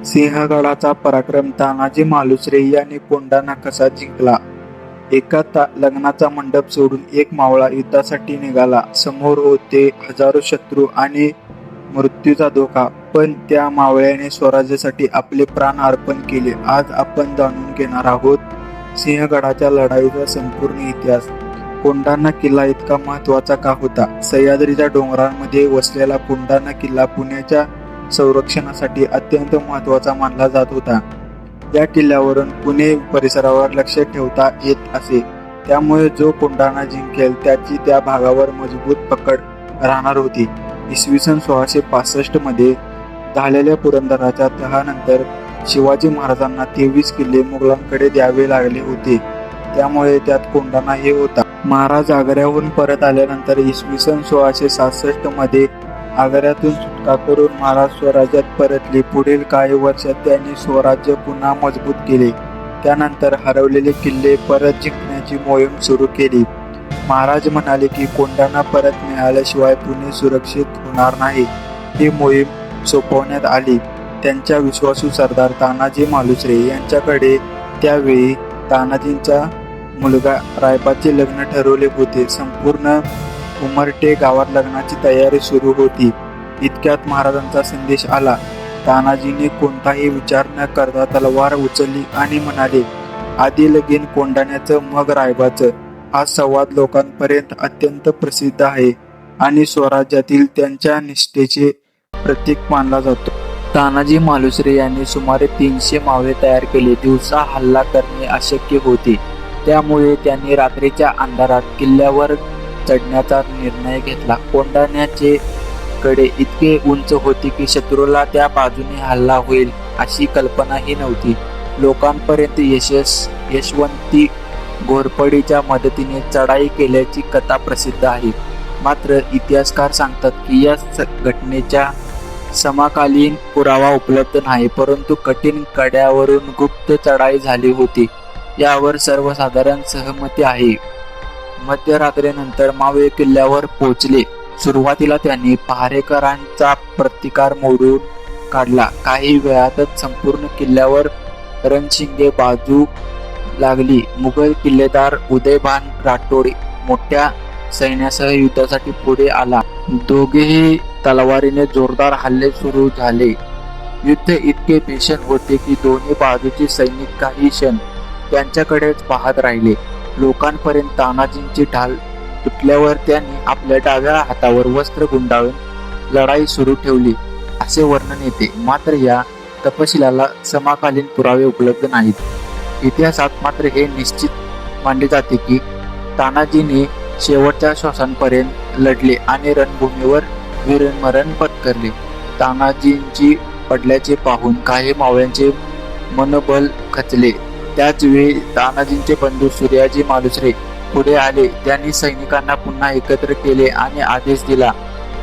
सिंहगडाचा पराक्रम तानाजी मालुसरे यांनी कोंढाणा कसा जिंकला? एका लग्नाचा मंडप सोडून एक मावळा युद्धासाठी निघाला. समोर होते हजारो शत्रू आणि मृत्यूचा धोका, पण त्या मावळ्याने स्वराज्यासाठी आपले प्राण अर्पण केले. आज आपण जाणून घेणार आहोत सिंहगडाच्या लढाईचा संपूर्ण इतिहास. कोंढाणा किल्ला इतका महत्त्वाचा का होता? सह्याद्रीच्या डोंगरांमध्ये वसलेला कोंढाणा किल्ला पुण्याच्या संरक्षणासाठी अत्यंत महत्त्वाचा मानला जात होता. या किल्ल्यावरून पुणे परिसरावर लक्ष ठेवता येत असे. त्यामुळे जो कोंढाणा जिंकेल त्याची त्या भागावर मजबूत पकड राहणार होती. इसवी सन 1665 मध्ये झालेल्या पुरंदराच्या तहानंतर शिवाजी महाराजांना 23 किल्ले मुघलांकडे द्यावे लागले होते. त्यामुळे त्यात कोंढाणा हे होता. महाराज आग्र्याहून परत आल्यानंतर इसवी सन 1667 मध्ये आग्र्यातून सुटका करून महाराज स्वराज्यात परतले. पुढील काही वर्षात त्यांनी स्वराज्य पुन्हा मजबूत केले. त्यानंतर हरवलेले किल्ले परत जिंकण्याची मोहीम सुरू केली. महाराज म्हणाले की कोंढाणा परत मिळाल्याशिवाय पुणे सुरक्षित होणार नाही. ही मोहीम सोपवण्यात आली. त्यांच्या विश्वासू सरदार तानाजी मालुसरे यांच्याकडे त्यावेळी तानाजींचा मुलगा रायबाचे लग्न ठरवले होते. संपूर्ण उमरटे गावात लग्नाची तयारी सुरू होती. इतक्यात महाराजांचा संदेश आला. तानाजीने कोणताही विचार न करता तलवार उचलली आणि म्हणाले, आधी लगीन कोंढाण्याचं मग रायबाचं. हा संवाद लोकांपर्यंत अत्यंत प्रसिद्ध आहे आणि स्वराज्यातील त्यांच्या निष्ठेचे प्रतीक मानला जातो. तानाजी मालुसरे यांनी सुमारे 300 मावळे तयार केले. दिवसा हल्ला करणे अशक्य होते. त्यामुळे त्यांनी रात्रीच्या अंधारात किल्ल्यावर चढण्याचा निर्णय घेतला. कोंढाण्याचे कडे इतके उंच होते की शत्रूला त्या बाजूने हल्ला होईल अशी कल्पनाही नव्हती. लोकांपर्यंत यशवंती घोरपडीच्या मदतीने चढाई केल्याची कथा प्रसिद्ध आहे. मात्र इतिहासकार सांगतात की या घटनेच्या समकालीन पुरावा उपलब्ध नाही, परंतु कठीण कड्यावरून गुप्त चढाई झाली होती यावर सर्वसाधारण सहमती आहे. मध्यरात्रीनंतर मावळे किल्ल्यावर पोहोचले. सुरुवातीला त्यांनी पहारेकरांचा प्रतिकार मोडून काढला. काही वेळातच संपूर्ण किल्ल्यावर रणशिंगे बाजू लागली. मुघल किल्लेदार उदयभान राठोड मोठ्या सैन्यासह युद्धासाठी पुढे आला. दोघेही तलवारीने जोरदार हल्ले सुरू झाले. युद्ध इतके भीषण होते की दोन्ही बाजूचे सैनिक काही क्षण त्यांच्याकडेच पाहत राहिले. लोकांपर्यंत तानाजींची ढाल तुटल्यावर त्यांनी आपल्या डाव्या हातावर वस्त्र गुंडाळून लढाई सुरू ठेवली असे वर्णन येते. मात्र या तपशिलाला समकालीन पुरावे उपलब्ध नाहीत. इतिहासात मात्र हे निश्चित मानले जाते की तानाजीने शेवटच्या श्वासांपर्यंत लढले आणि रणभूमीवर वीरमरण पत्करले. तानाजींची पडल्याचे पाहून काही मावळ्यांचे मनोबल खचले. त्याच वेळी तानाजींचे बंधू सूर्याजी मालुसरे पुढे आले. त्यांनी सैनिकांना पुन्हा एकत्र केले आणि आदेश दिला,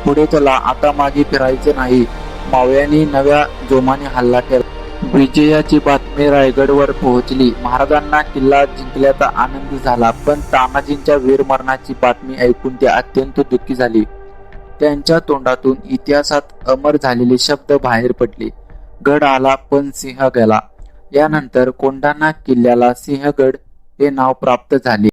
पुढे चला, आता मागे फिरायचे नाही. मावळ्यांनी नव्या जोमाने हल्ला केला. विजयाची बातमी रायगडवर पोहोचली. महाराजांना किल्ला जिंकल्याचा आनंद झाला, पण तानाजींच्या वीरमरणाची बातमी ऐकून ते अत्यंत दुःखी झाले. त्यांच्या तोंडातून इतिहासात अमर झालेले शब्द बाहेर पडले, गड आला पण सिंह गेला. यानंतर कोंढाणा किल्ल्याला सिंहगड हे नाव प्राप्त झाले.